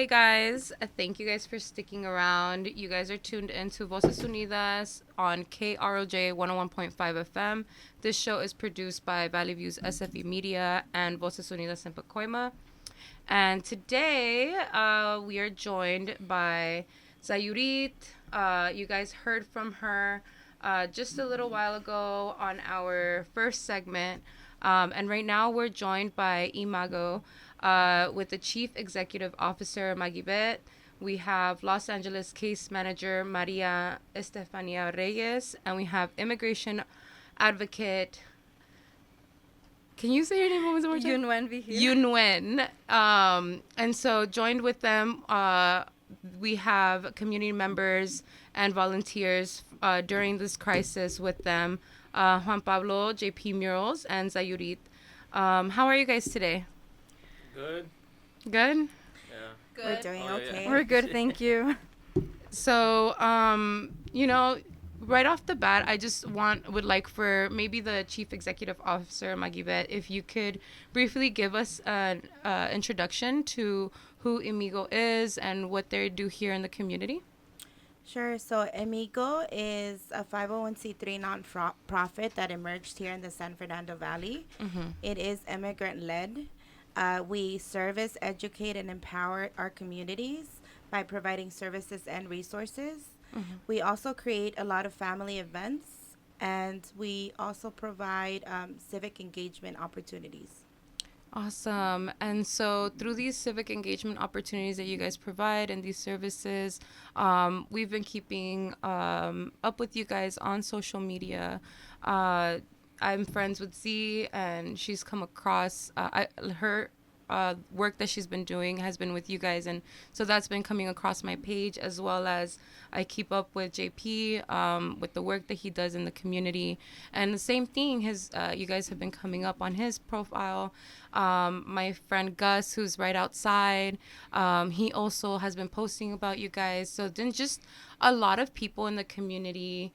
Hey guys, thank you guys for sticking around. You guys are tuned into Voces Unidas on KROJ 101.5 FM. This show is produced by Valley View's SFE Media and Voces Unidas in Pacoima. And today we are joined by Zayurit. You guys heard from her just a little while ago on our first segment. And right now we're joined by Immigo with the Chief Executive Officer, Magybet. We have Los Angeles Case Manager, Maria Estefania Reyes. And we have Immigration Advocate. Can you say your name one more time? Yun Wen be here. Yun Wen. And so joined with them, we have community members and volunteers during this crisis with them, Juan Pablo, JP Murals, and Zayurit. How are you guys today? Good. Good? Yeah. Good. We're doing okay. We're good, thank you. So, right off the bat, I just would like for maybe the Chief Executive Officer, Magybet, if you could briefly give us an introduction to who Immigo is and what they do here in the community. Sure. So Immigo is a 501c3 non-profit that emerged here in the San Fernando Valley. Mm-hmm. It is immigrant-led. We service, educate, and empower our communities by providing services and resources. Mm-hmm. We also create a lot of family events, and we also provide civic engagement opportunities. Awesome. And so through these civic engagement opportunities that you guys provide and these services, we've been keeping up with you guys on social media. I'm friends with Z, and she's come across her work that she's been doing has been with you guys, and so that's been coming across my page, as well as I keep up with JP with the work that he does in the community, and the same thing. You guys have been coming up on his profile. My friend Gus, who's right outside, he also has been posting about you guys. So then just a lot of people in the community,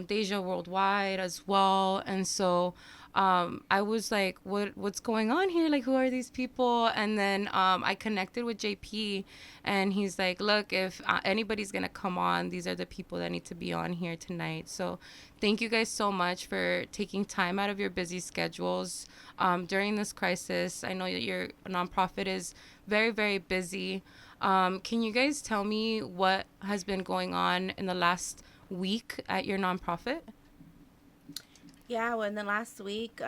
Deja Worldwide as well. And so I was like, what's going on here? Like, who are these people? And then I connected with JP, and he's like, look, if anybody's going to come on, these are the people that need to be on here tonight. So thank you guys so much for taking time out of your busy schedules during this crisis. I know that your nonprofit is very, very busy. Can you guys tell me what has been going on in the last week at your nonprofit? Yeah, well, in the last week,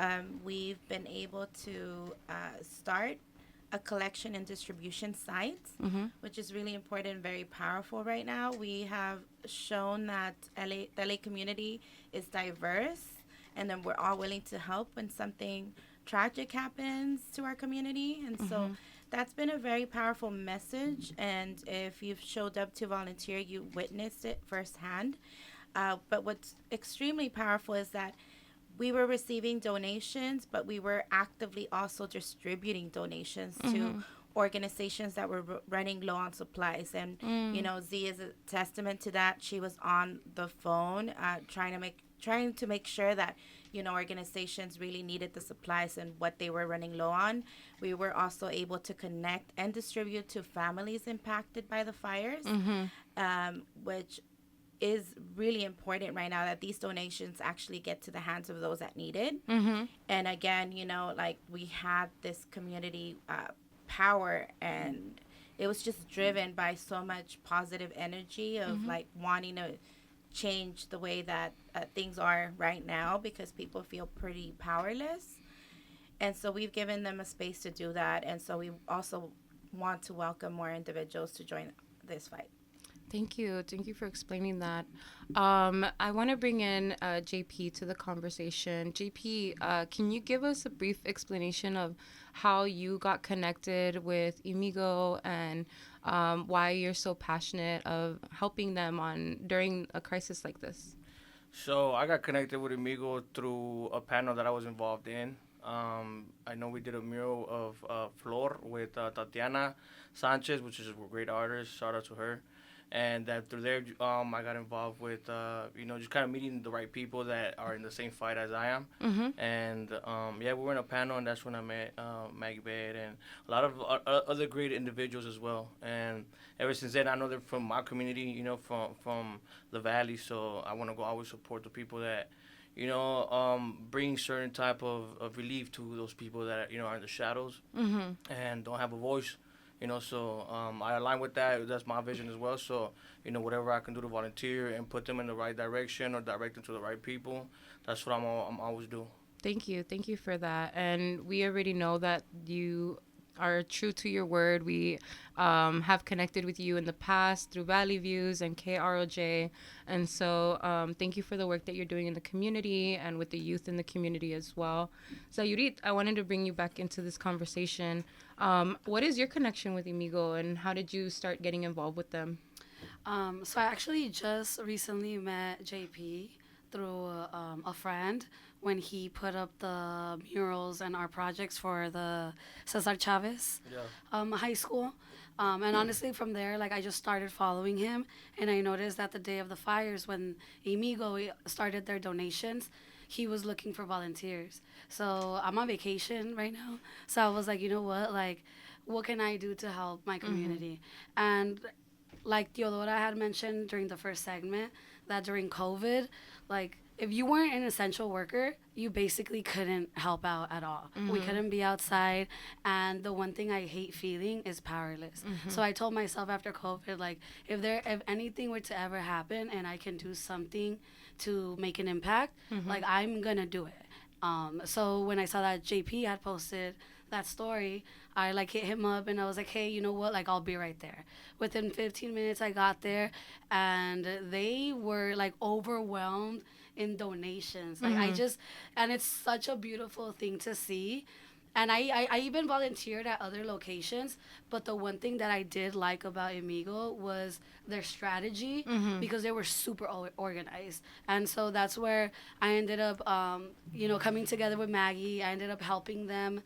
we've been able to start a collection and distribution site, Mm-hmm. which is really important and very powerful right now. We have shown that the LA community is diverse, and then we're all willing to help when something tragic happens to our community. And so that's been a very powerful message. And if you've showed up to volunteer, you witnessed it firsthand. But what's extremely powerful is that we were receiving donations, but we were actively also distributing donations to organizations that were running low on supplies. And, Z is a testament to that. She was on the phone trying to make sure that, organizations really needed the supplies and what they were running low on. We were also able to connect and distribute to families impacted by the fires, which is really important right now, that these donations actually get to the hands of those that need it. Mm-hmm. And again, we had this community power, and it was just driven by so much positive energy of like wanting to change the way that things are right now, because people feel pretty powerless. And so we've given them a space to do that. And so we also want to welcome more individuals to join this fight. Thank you. Thank you for explaining that. I want to bring in JP to the conversation. JP, can you give us a brief explanation of how you got connected with Immigo and why you're so passionate of helping them during a crisis like this? So I got connected with Amigo through a panel that I was involved in. I know we did a mural of Flor with Tatiana Sanchez, which is a great artist. Shout out to her. and that through there, I got involved with, just kind of meeting the right people that are in the same fight as I am. Mm-hmm. And we were in a panel, and that's when I met Magybet and a lot of other great individuals as well. And ever since then, I know they're from my community, from the valley. So I want to go always support the people that, bring certain type of relief to those people that are in the shadows Mm-hmm. and don't have a voice. So I align with that. That's my vision as well. So, whatever I can do to volunteer and put them in the right direction or direct them to the right people, that's what I'm always do. Thank you. Thank you for that. And we already know that you are true to your word. We have connected with you in the past through Valley Views and KROJ. And so thank you for the work that you're doing in the community and with the youth in the community as well. Zayurit, I wanted to bring you back into this conversation. What is your connection with Immigo, and how did you start getting involved with them? So I actually just recently met JP through a friend when he put up the murals and our projects for the Cesar Chavez high school. And honestly, from there, like, I just started following him, and I noticed that the day of the fires, when Immigo started their donations, he was looking for volunteers. So I'm on vacation right now. So I was like, you know what? Like, what can I do to help my community? And like Theodora had mentioned during the first segment, that during COVID, like, if you weren't an essential worker, you basically couldn't help out at all. We couldn't be outside. And the one thing I hate feeling is powerless. So I told myself after COVID, like, if anything were to ever happen and I can do something to make an impact, like, I'm going to do it. So when I saw that JP had posted that story, I like hit him up and I was like, hey, you know what? Like, I'll be right there. Within 15 minutes, I got there, and they were like overwhelmed in donations. Like, and it's such a beautiful thing to see. And I even volunteered at other locations, but the one thing that I did like about Immigo was their strategy, because they were super organized. And so that's where I ended up, coming together with Maggie. I ended up helping them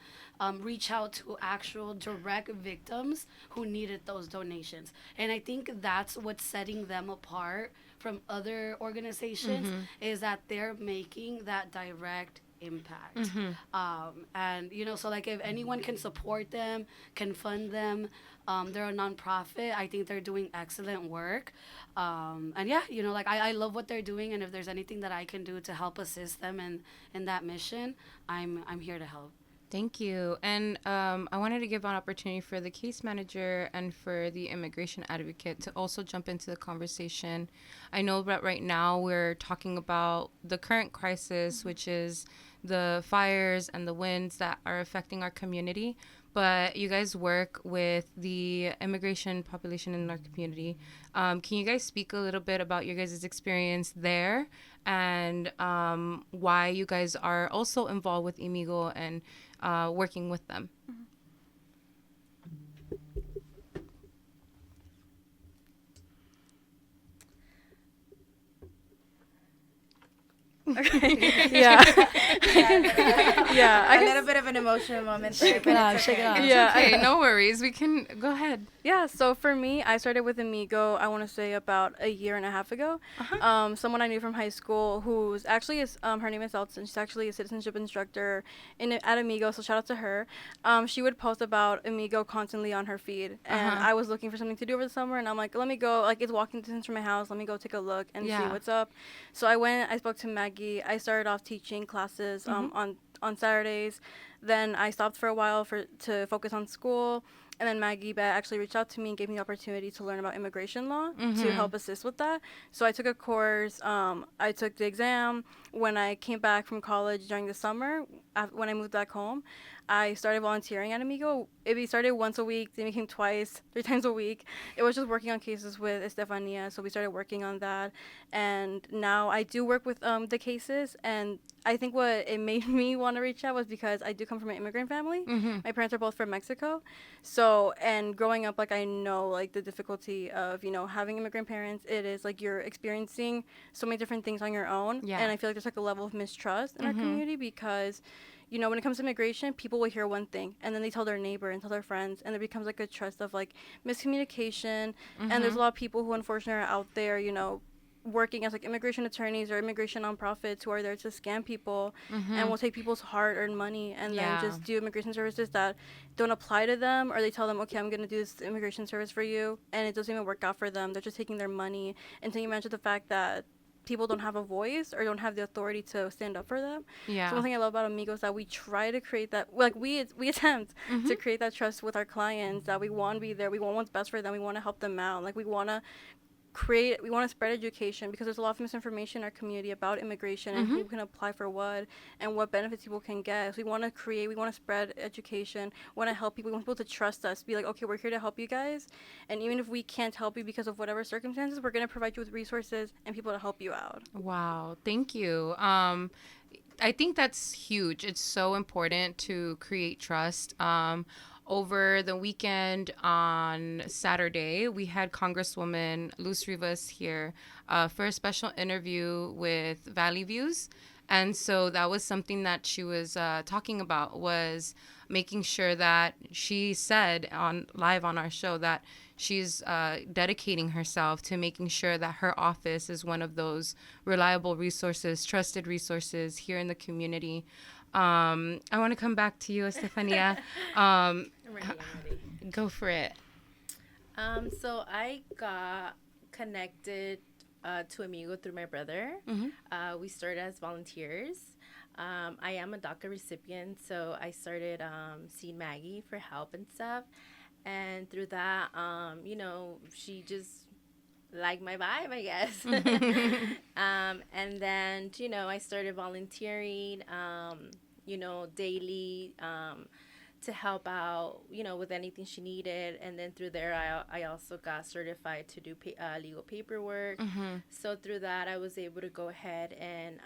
reach out to actual direct victims who needed those donations. And I think that's what's setting them apart from other organizations, is that they're making that direct impact. And so, like, if anyone can support them, can fund them, they're a nonprofit, I think they're doing excellent work. And yeah, like, I love what they're doing, and if there's anything that I can do to help assist them in that mission, I'm here to help. Thank you. And I wanted to give an opportunity for the case manager and for the immigration advocate to also jump into the conversation. I know that right now we're talking about the current crisis, which is the fires and the winds that are affecting our community. But you guys work with the immigration population in our community. Can you guys speak a little bit about your guys' experience there, and why you guys are also involved with Immigo and working with them? Okay. Yeah. Yeah. A little bit of an emotional moment there. Shake it off, shake it off. Yeah. Okay, no worries. We can go ahead. Yeah, so for me, I started with Immigo, I want to say about a year and a half ago. Someone I knew from high school who's actually, her name is Elton. She's actually a citizenship instructor at Immigo, so shout out to her. She would post about Immigo constantly on her feed, and I was looking for something to do over the summer, and I'm like, let me go, like, it's walking distance from my house, let me go take a look and see what's up. So I went, I spoke to Maggie. I started off teaching classes on Saturdays. Then I stopped for a while to focus on school. And then Magybet actually reached out to me and gave me the opportunity to learn about immigration law to help assist with that. So I took a course. I took the exam. When I came back from college during the summer, when I moved back home, I started volunteering at Immigo. It started once a week, then it became twice, 3 times a week. It was just working on cases with Estefania, so we started working on that. And now I do work with the cases, and I think what it made me want to reach out was because I do come from an immigrant family. My parents are both from Mexico. So, and growing up, like, I know, like, the difficulty of, having immigrant parents. It is, like, you're experiencing so many different things on your own. And I feel like there's, like, a level of mistrust in our community because, you know, when it comes to immigration, people will hear one thing and then they tell their neighbor and tell their friends, and it becomes like a trust of like miscommunication. And there's a lot of people who unfortunately are out there, you know, working as like immigration attorneys or immigration nonprofits who are there to scam people and will take people's hard-earned money and then just do immigration services that don't apply to them, or they tell them, okay, I'm going to do this immigration service for you, and it doesn't even work out for them. They're just taking their money. And so you mentioned the fact that people don't have a voice or don't have the authority to stand up for them. Yeah. So one thing I love about Amigo is that we try to create that, like we attempt to create that trust with our clients, that we want to be there, we want what's best for them, we want to help them out, like we want to spread education, because there's a lot of misinformation in our community about immigration and who can apply for what and what benefits people can get. So we want to spread education, want to help people, we want people to trust us, be like, okay, we're here to help you guys, and even if we can't help you because of whatever circumstances, we're going to provide you with resources and people to help you out. Wow, thank you. I think that's huge. It's so important to create trust. Over the weekend on Saturday, we had Congresswoman Luz Rivas here for a special interview with Valley Views. And so that was something that she was talking about, was making sure that she said live on our show that she's dedicating herself to making sure that her office is one of those reliable resources, trusted resources here in the community. I want to come back to you, Estefania. I'm ready. Go for it. So I got connected to Amigo through my brother. We started as volunteers. I am a DACA recipient, so I started seeing Maggie for help and stuff. And through that, you know, she just liked my vibe, I guess. And then, you know, I started volunteering, you know, daily to help out, you know, with anything she needed. And then through there, I also got certified to do legal paperwork. So through that, I was able to go ahead and,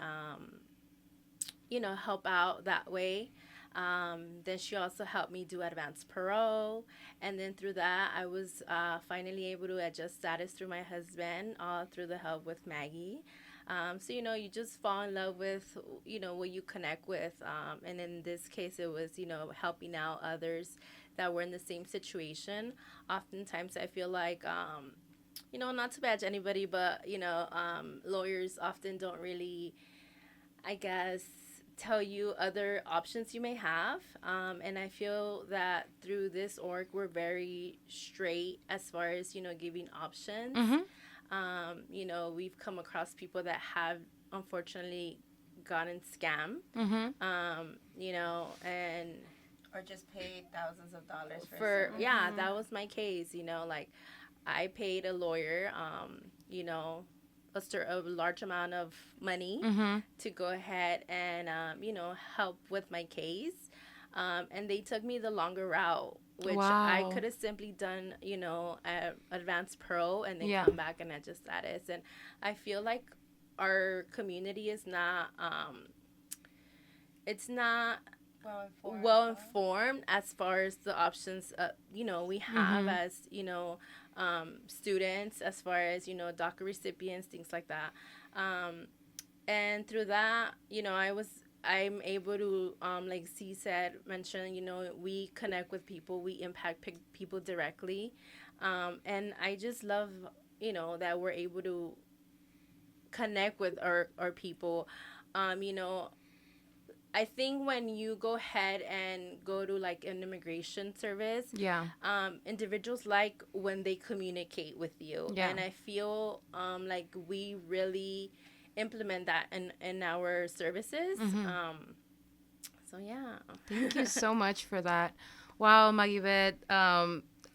you know, help out that way. Then she also helped me do advanced parole. And then through that, I was finally able to adjust status through my husband, through the help with Maggie. So, you know, you just fall in love with, you know, what you connect with. And in this case, it was, you know, helping out others that were in the same situation. Oftentimes, I feel like, you know, not to badge anybody, but, you know, lawyers often don't really, I guess, tell you other options you may have. And I feel that through this org, we're very straight as far as, you know, giving options. You know, we've come across people that have unfortunately gotten scammed, you know, and Or just paid thousands of dollars for that was my case, you know, like I paid a lawyer, you know, a large amount of money to go ahead and, you know, help with my case. And they took me the longer route, which I could have simply done, you know, advanced pro and then come back and adjust status. And I feel like our community is not, it's not well informed as far as the options, you know, we have as, you know, students, as far as, you know, DACA recipients, things like that. And through that, you know, I'm able to, like C mentioned, you know, we connect with people, we impact people directly. And I just love, you know, that we're able to connect with our people. You know, I think when you go ahead and go to like an immigration service, individuals like when they communicate with you. And I feel like we really implement that in our services. So yeah. Thank you so much for that. Wow, Magybet,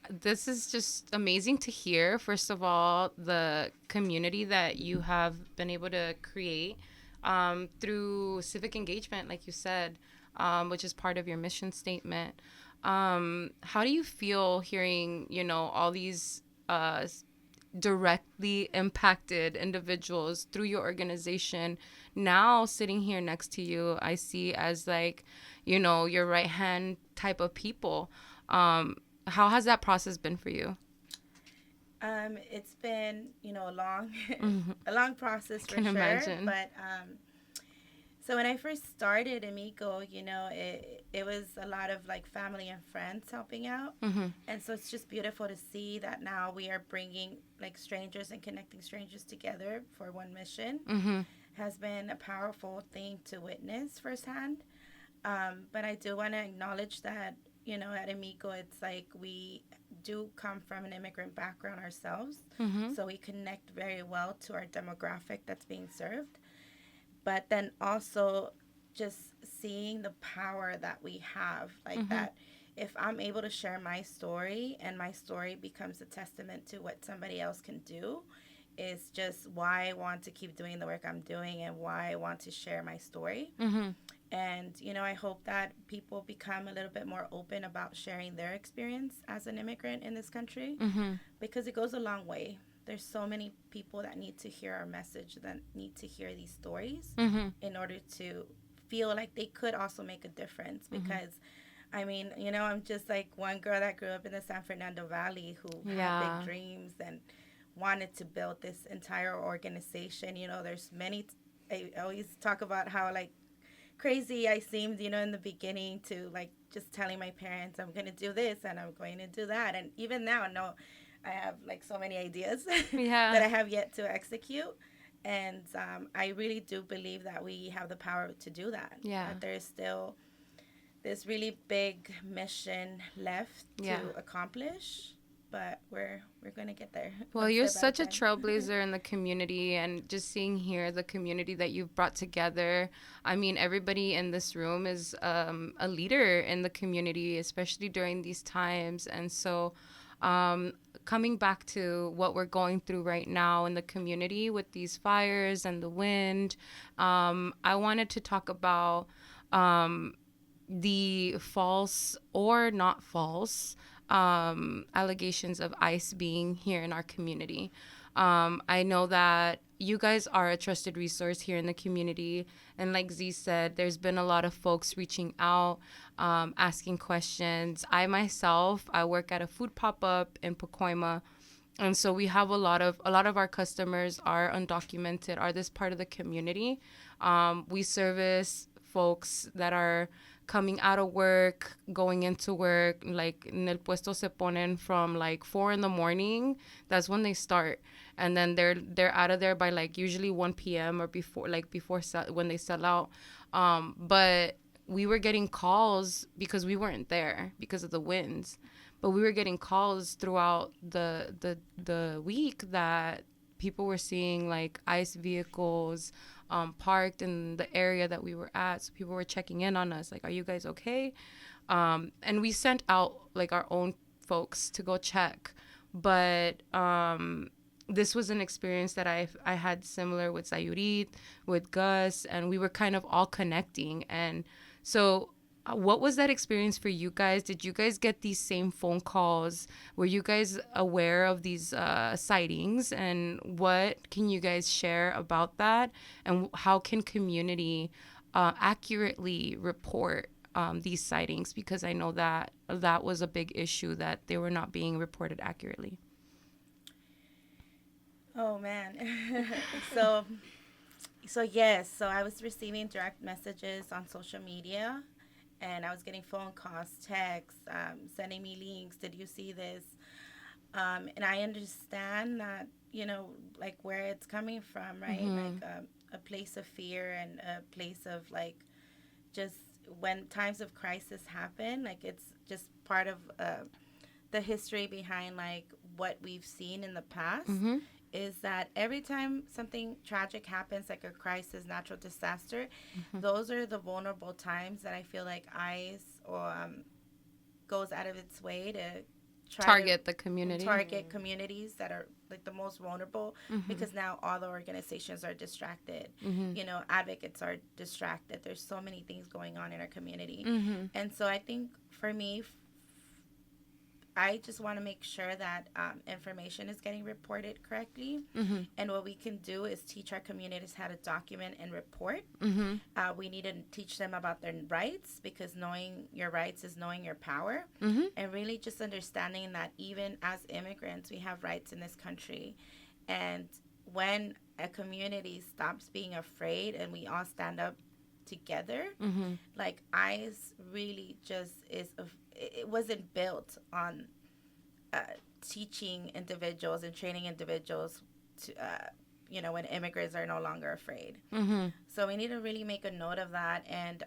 this is just amazing to hear. First of all, the community that you have been able to create through civic engagement, like you said, which is part of your mission statement. How do you feel hearing, you know, all these directly impacted individuals through your organization now sitting here next to you? I see as like, you know, your right hand type of people. How has that process been for you? It's been, you know, a long process for sure. Imagine. But So when I first started Amigo, it was a lot of like family and friends helping out. Mm-hmm. And so it's just beautiful to see that now we are bringing like strangers and connecting strangers together for one mission. Mm-hmm. Has been a powerful thing to witness firsthand. But I do want to acknowledge that, at Amigo, it's like we do come from an immigrant background ourselves. Mm-hmm. So we connect very well to our demographic that's being served. But then also just seeing the power that we have, like Mm-hmm. that if I'm able to share my story and my story becomes a testament to what somebody else can do, is just why I want to keep doing the work I'm doing and why I want to share my story. Mm-hmm. And, I hope that people become a little bit more open about sharing their experience as an immigrant in this country Mm-hmm. because it goes a long way. There's so many people that need to hear our message, that need to hear these stories Mm-hmm. in order to feel like they could also make a difference. Because, I mean, I'm just like one girl that grew up in the San Fernando Valley who had Yeah. big dreams and wanted to build this entire organization. There's many, I always talk about how, like, crazy I seemed, in the beginning to, like, just telling my parents I'm going to do this and I'm going to do that. And even now, no, I have, like, so many ideas Yeah. that I have yet to execute. And I really do believe that we have the power to do that. Yeah. That there is still this really big mission left Yeah. to accomplish. But we're going to get there. Well, one you're step at such a time. trailblazer in the community, and just seeing here the community that you've brought together. I mean, everybody in this room is a leader in the community, especially during these times. And so, coming back to what we're going through right now in the community with these fires and the wind, I wanted to talk about the false or not false allegations of ICE being here in our community. I know that you guys are a trusted resource here in the community. And like Z said, there's been a lot of folks reaching out, asking questions. I work at a food pop-up in Pacoima. And so we have a lot of our customers are undocumented, are this part of the community. We service folks that are coming out of work, going into work, like en el puesto se ponen from like 4 a.m. That's when they start, and then they're out of there by like usually 1 p.m. or before when they sell out. But we were getting calls because we weren't there because of the winds, but we were getting calls throughout the week that people were seeing like ICE vehicles parked in the area that we were at. So people were checking in on us, like, are you guys okay? And we sent out like our own folks to go check. But this was an experience that I had similar with Zayurit, with Gus, and we were kind of all connecting. And so what was that experience for you guys? Did you guys get these same phone calls? Were you guys aware of these sightings? And what can you guys share about that? And how can community accurately report these sightings? Because I know that was a big issue, that they were not being reported accurately. Oh, man. So yes. So I was receiving direct messages on social media. And I was getting phone calls, texts, sending me links. Did you see this? And I understand that, like where it's coming from, right? Mm-hmm. Like a place of fear and a place of like just when times of crisis happen, like it's just part of the history behind like what we've seen in the past. Mm-hmm. Is that every time something tragic happens, like a crisis, natural disaster, those are the vulnerable times that I feel like ICE goes out of its way to Target the community. Target communities that are like the most vulnerable, because now all the organizations are distracted. Advocates are distracted. There's so many things going on in our community. And so I think for me, I just want to make sure that information is getting reported correctly. And what we can do is teach our communities how to document and report. We need to teach them about their rights, because knowing your rights is knowing your power. And really just understanding that even as immigrants, we have rights in this country. And when a community stops being afraid and we all stand up together. Mm-hmm. Like ICE really just it wasn't built on uh, teaching individuals and training individuals to, when immigrants are no longer afraid. Mm-hmm. So we need to really make a note of that. And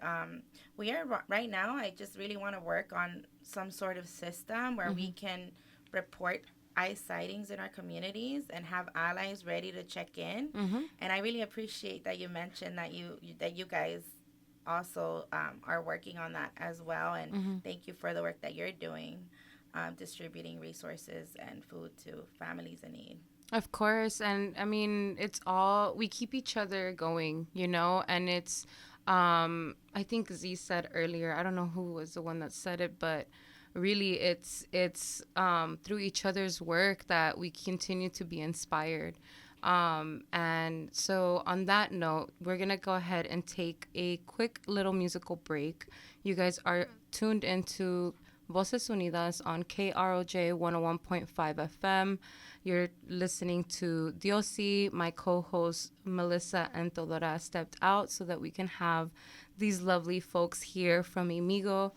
we are right now, I just really want to work on some sort of system where we can report ICE sightings in our communities and have allies ready to check in. Mm-hmm. And I really appreciate that you mentioned that you guys also are working on that as well. And thank you for the work that you're doing, distributing resources and food to families in need. Of course. And I mean, it's all, we keep each other going, and it's, I think Z said earlier, I don't know who was the one that said it, but really it's through each other's work that we continue to be inspired. And so on that note, we're going to go ahead and take a quick little musical break. You guys are tuned into Voces Unidas on KROJ 101.5 FM. You're listening to Diosy. My co-host Melissa and Todora stepped out so that we can have these lovely folks here from Immigo.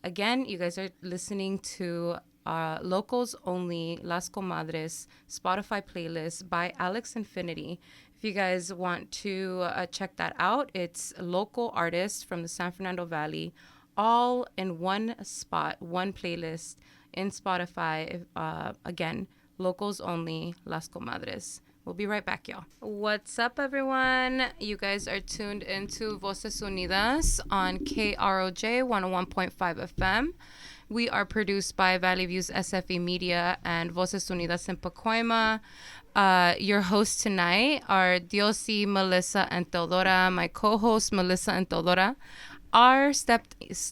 Again, you guys are listening to Locals Only Las Comadres Spotify playlist by Alex Infinity. If you guys want to check that out, it's local artists from the San Fernando Valley, all in one spot, one playlist in Spotify. Again, Locals Only Las Comadres. We'll be right back, y'all. What's up, everyone? You guys are tuned into Voces Unidas on KROJ 101.5 FM. We are produced by Valley Views SFE Media and Voces Unidas in Pacoima. Your hosts tonight are Diosy, Melissa, and Teodora. My co-hosts, Melissa and Teodora, are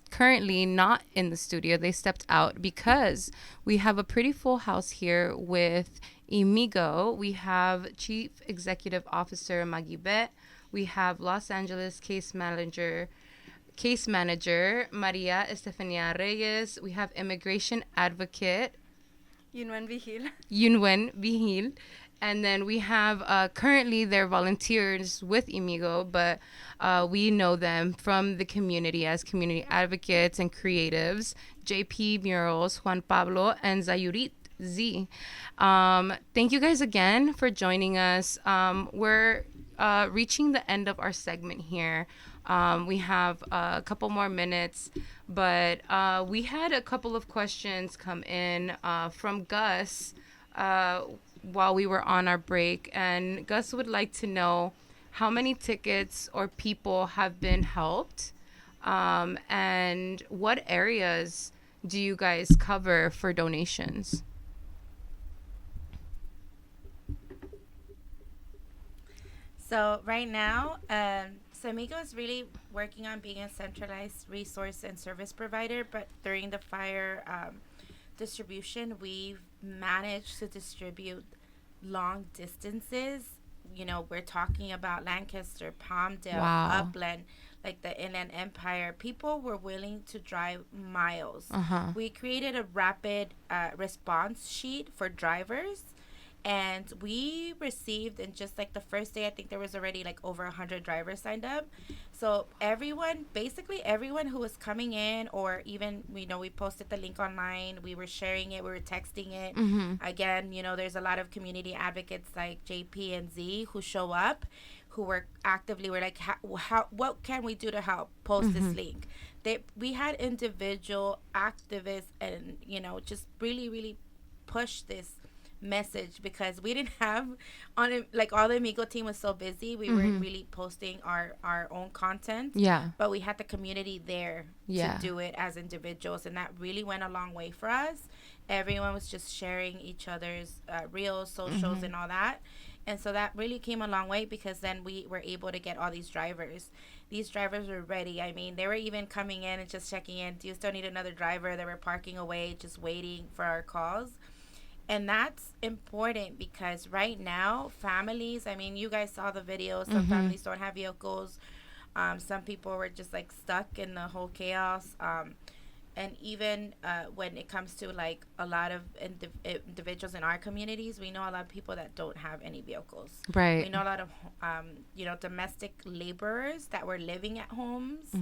currently not in the studio. They stepped out because we have a pretty full house here with Immigo. We have Chief Executive Officer Magybet. We have Los Angeles Case Manager Maria Estefania Reyes. We have Immigration Advocate Yunwen Vigil. And then we have currently they're volunteers with Immigo, but we know them from the community as community advocates and creatives. JP Murals, Juan Pablo, and Zayurit Z. Thank you guys again for joining us. We're reaching the end of our segment here. We have a couple more minutes, but we had a couple of questions come in from Gus while we were on our break, and Gus would like to know how many tickets or people have been helped, and what areas do you guys cover for donations? So right now, Samigo is really working on being a centralized resource and service provider, but during the fire distribution, we've managed to distribute long distances. We're talking about Lancaster, Palmdale, Wow. Upland, like the Inland Empire. People were willing to drive miles. We created a rapid response sheet for drivers, and we received, in just like the first day, I think there was already like over 100 drivers signed up. So basically everyone who was coming in, or even, we posted the link online, we were sharing it, we were texting it. Again, there's a lot of community advocates like JP and Z who show up, who were like, what can we do to help? Post this link. We had individual activists and, just really, really push this message, because we didn't have all the Amigo team was so busy, we weren't really posting our own content, but we had the community there to do it as individuals, and that really went a long way for us. Everyone was just sharing each other's reels, socials, and all that, and so that really came a long way, because then we were able to get all these drivers were ready. I mean, they were even coming in and just checking in, do you still need another driver? They were parking away, just waiting for our calls. And that's important, because right now, families, I mean, you guys saw the videos. Some families don't have vehicles. Some people were just like stuck in the whole chaos. and even when it comes to like a lot of individuals in our communities, we know a lot of people that don't have any vehicles. Right. We know a lot of domestic laborers that were living at homes,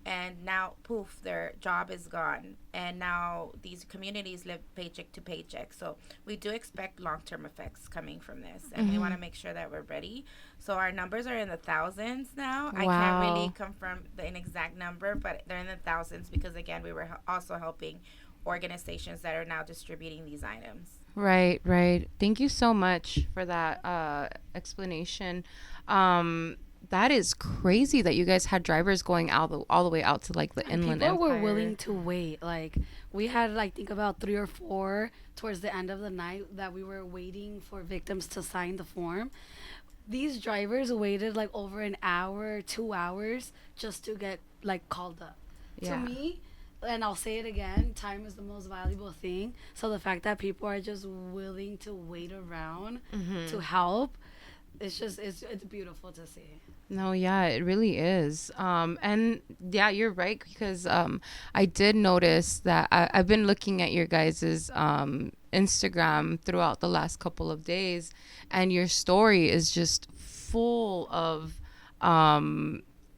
and now poof, their job is gone, and now these communities live paycheck to paycheck. So we do expect long-term effects coming from this, and we want to make sure that we're ready. So our numbers are in the thousands now. I can't really confirm an exact number, but they're in the thousands because again, we were also helping organizations that are now distributing these items. Right, right. Thank you so much for that explanation. That is crazy that you guys had drivers going all the way out to like the inland People empire. were willing to wait. Like we had like think about 3 or 4 towards the end of the night that we were waiting for victims to sign the form. These drivers waited like over an hour, 2 hours just to get like called up. Yeah. To me, and I'll say it again, time is the most valuable thing. So the fact that people are just willing to wait around to help, it's beautiful to see. No, yeah, it really is. And yeah, you're right, because I did notice that I've been looking at your guys's Instagram throughout the last couple of days, and your story is just full of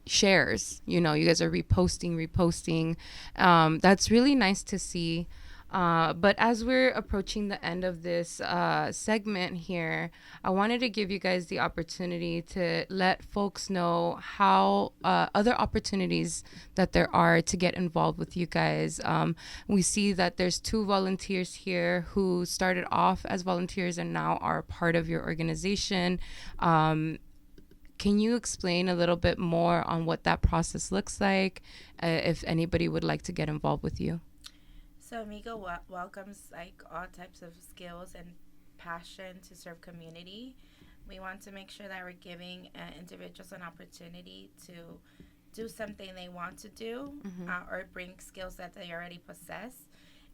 shares. You know, you guys are reposting. That's really nice to see. But as we're approaching the end of this segment here, I wanted to give you guys the opportunity to let folks know how other opportunities that there are to get involved with you guys. We see that there's 2 volunteers here who started off as volunteers and now are part of your organization. Can you explain a little bit more on what that process looks like, if anybody would like to get involved with you? So Immigo welcomes like all types of skills and passion to serve community. We want to make sure that we're giving individuals an opportunity to do something they want to do, or bring skills that they already possess.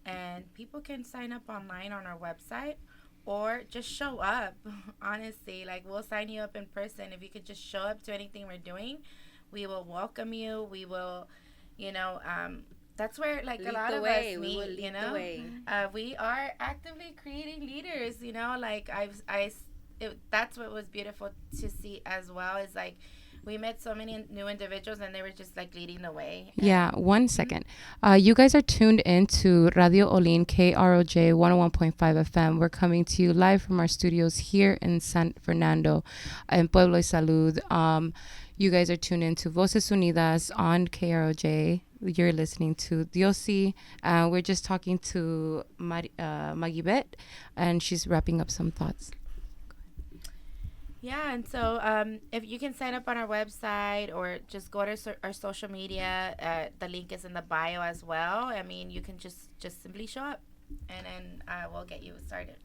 And people can sign up online on our website or just show up. Honestly, like we'll sign you up in person. If you could just show up to anything we're doing, we will welcome you. We will, that's where like a lot of us meet, we are actively creating leaders, like that's what was beautiful to see as well, is like we met so many new individuals and they were just like leading the way. Yeah, 1 second. You guys are tuned into Radio Olin, KROJ 101.5 FM. We're coming to you live from our studios here in San Fernando, in Pueblo y Salud. You guys are tuned into Voces Unidas on KROJ. You're listening to Diosy. We're just talking to Magybet, and she's wrapping up some thoughts. Yeah, and so if you can sign up on our website or just go to our social media, the link is in the bio as well. I mean, you can just simply show up, and then we'll get you started.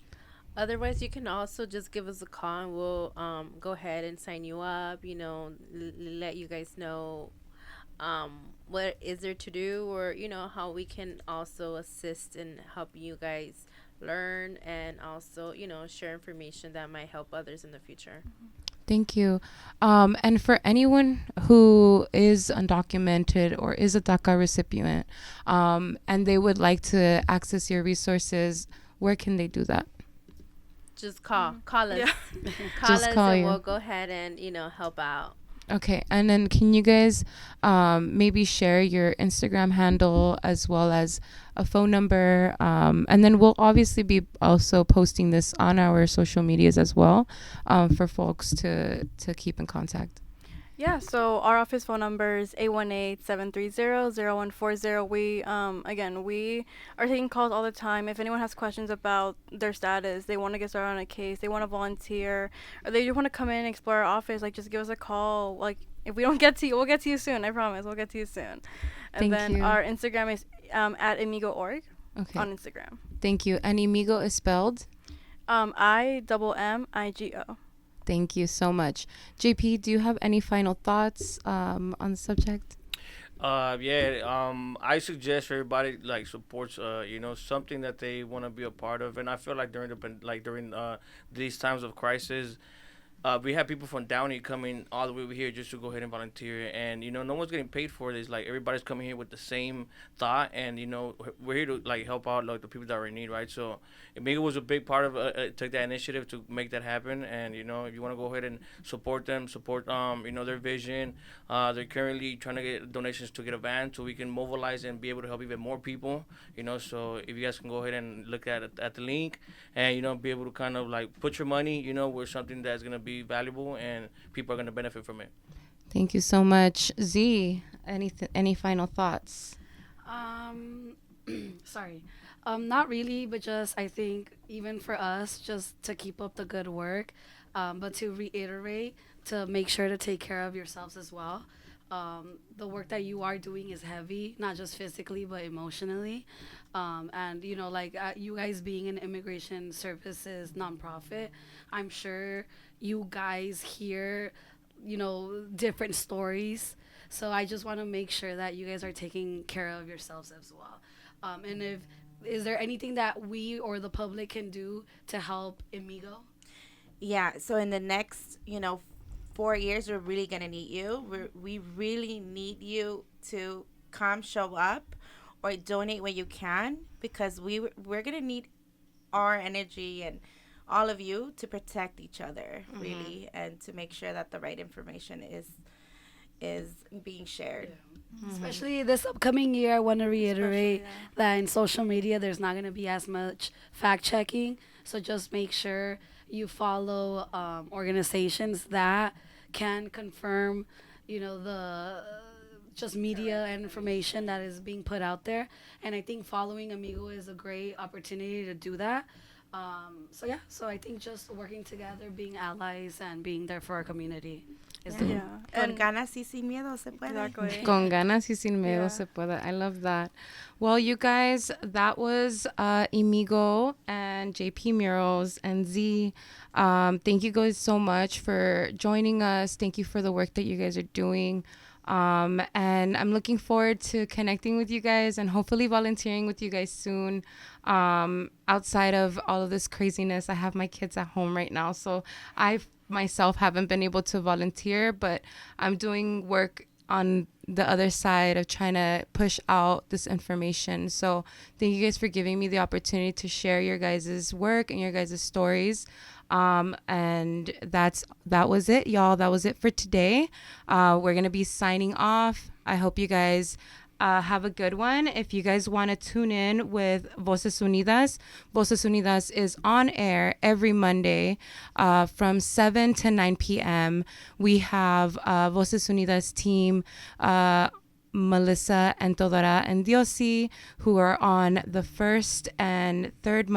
Otherwise, you can also just give us a call, and we'll go ahead and sign you up, let you guys know what is there to do, or how we can also assist and help you guys learn, and also share information that might help others in the future. Thank you. And for anyone who is undocumented or is a DACA recipient, and they would like to access your resources, where can they do that? Just call us. Yeah. Call us, and you. we'll go ahead and help out. Okay, and then can you guys maybe share your Instagram handle as well as a phone number? And then we'll obviously be also posting this on our social medias as well, for folks to keep in contact. Yeah, so our office phone number is 818-730-0140. We are taking calls all the time. If anyone has questions about their status, they want to get started on a case, they want to volunteer, or they just want to come in and explore our office, like just give us a call. Like if we don't get to you, we'll get to you soon. I promise, we'll get to you soon. And Thank you. Our Instagram is at Immigo.org Okay. on Instagram. Thank you. And Immigo is spelled? IMMIGO. Thank you so much. JP, do you have any final thoughts on the subject? I suggest everybody like supports something that they want to be a part of, and I feel like during these times of crisis, we have people from Downey coming all the way over here just to go ahead and volunteer, and no one's getting paid for this. Like, everybody's coming here with the same thought, and we're here to like help out like the people that are in need, right? So Amigo was a big part of took that initiative to make that happen, and if you want to go ahead and support them, support their vision. They're currently trying to get donations to get a van so we can mobilize and be able to help even more people. So if you guys can go ahead and look at the link, and be able to kind of like put your money, where something that's gonna be valuable and people are gonna benefit from it. Thank you so much. Z, any final thoughts? Sorry. Not really, but just I think even for us, just to keep up the good work, but to reiterate, to make sure to take care of yourselves as well. The work that you are doing is heavy, not just physically, but emotionally. And, you guys being an immigration services nonprofit, I'm sure you guys hear, different stories. So I just want to make sure that you guys are taking care of yourselves as well. And is there anything that we or the public can do to help Immigo? Yeah, so in the next, 4 years, we're really going to need you. We really need you to come show up or donate when you can, because we're going to need our energy and all of you to protect each other, really, and to make sure that the right information is being shared. Yeah. Especially this upcoming year, I want to reiterate that in social media, there's not going to be as much fact checking. So just make sure you follow organizations that can confirm, the just media and information that is being put out there. And I think following Amigo is a great opportunity to do that. So I think just working together, being allies, and being there for our community is the Con ganas y sin miedo se puede. Exactly. Con ganas y sin miedo se puede. I love that. Well, you guys, that was Immigo and JP Murals and Z. Thank you guys so much for joining us. Thank you for the work that you guys are doing. And I'm looking forward to connecting with you guys and hopefully volunteering with you guys soon. Outside of all of this craziness, I have my kids at home right now, so I myself haven't been able to volunteer, but I'm doing work on the other side of trying to push out this information. So thank you guys for giving me the opportunity to share your guys' work and your guys' stories. And that was it, y'all. That was it for today. We're going to be signing off. I hope you guys have a good one. If you guys want to tune in with Voces Unidas is on air every Monday from 7 to 9 p.m. We have Voces Unidas team, Melissa and Todora and Diosy, who are on the second and third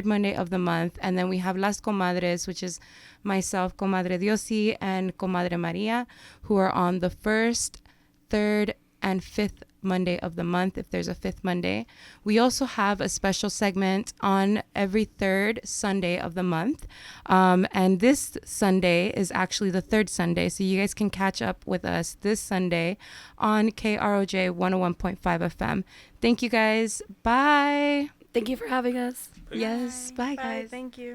Monday of the month. And then we have Las Comadres, which is myself, Comadre Diosy, and Comadre Maria, who are on the first, third, and fifth Monday of the month, if there's a fifth Monday. We also have a special segment on every third Sunday of the month. And this Sunday is actually the third Sunday, so you guys can catch up with us this Sunday on KROJ 101.5 FM. Thank you guys. Bye. Thank you for having us. Yes. Bye, guys. Bye. Thank you.